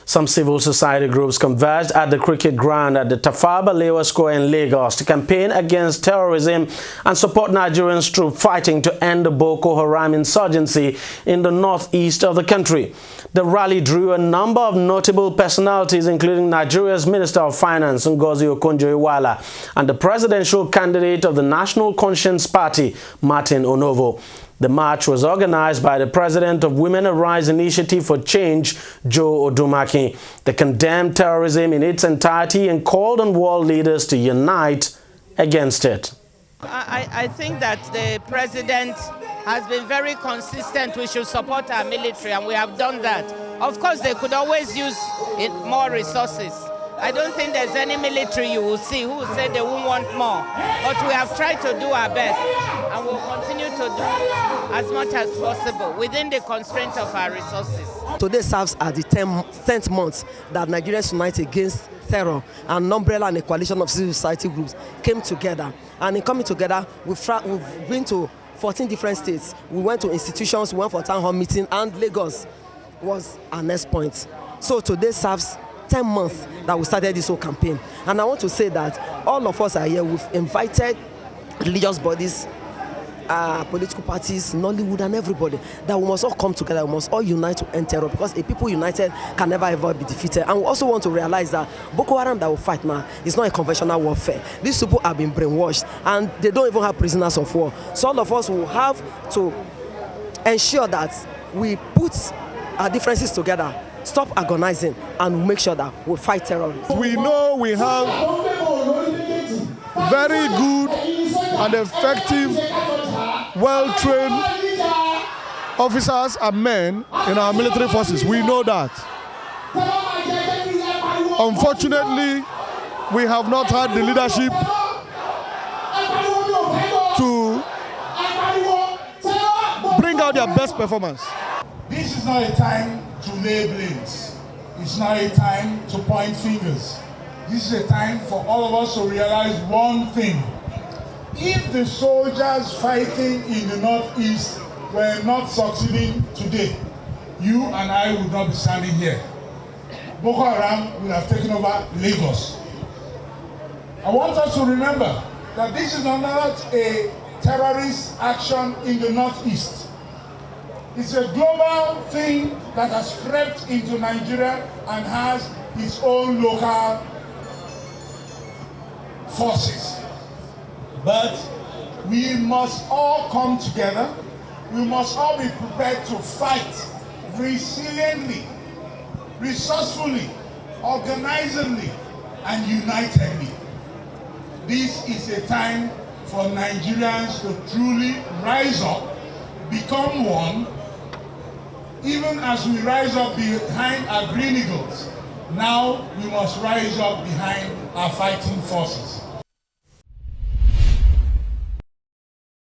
Some civil society groups converged at the cricket ground at the Tafawa Balewa Square in Lagos to campaign against terrorism and support Nigerian troops fighting to end the Boko Haram insurgency in the northeast of the country. The rally drew a number of notable personalities, including Nigeria's Minister of Finance, Ngozi Okonjo-Iweala, and the presidential candidate of the National Conscience Party, Martin Onovo. The march was organized by the president of Women Arise Initiative for Change, Joe Odumaki. They condemned terrorism in its entirety and called on world leaders to unite against it. I think that the president has been very consistent. We should support our military, and we have done that. Of course, they could always use more resources. I don't think there's any military you will see who will say they won't want more. But we have tried to do our best, and we'll continue to do as much as possible within the constraint of our resources. Today serves as the 10th month that Nigerians Unite Against Terror and Umbrella and a coalition of civil society groups came together. And in coming together, we've been to 14 different states. We went to institutions, we went for town hall meeting, and Lagos was our next point. So today serves 10 months that we started this whole campaign. And I want to say that all of us are here. We've invited religious bodies, political parties, Nollywood, and everybody, that we must all come together, we must all unite to end terror, because a people united can never ever be defeated. And we also want to realize that Boko Haram that we fight now is not a conventional warfare. These people have been brainwashed, and they don't even have prisoners of war. So all of us will have to ensure that we put our differences together, stop agonizing, and make sure that we fight terrorism. We know we have very good and effective, well-trained officers and men in our military forces. We know that. Unfortunately, we have not had the leadership to bring out their best performance. This is not a time to lay blames. It's not a time to point fingers. This is a time for all of us to realize one thing. If the soldiers fighting in the northeast were not succeeding today, you and I would not be standing here. Boko Haram would have taken over Lagos. I want us to remember that this is not a terrorist action in the northeast. It's a global thing that has crept into Nigeria and has its own local forces. But we must all come together. We must all be prepared to fight resiliently, resourcefully, organizedly, and unitedly. This is a time for Nigerians to truly rise up, become one. Even as we rise up behind our green eagles, now we must rise up behind our fighting forces.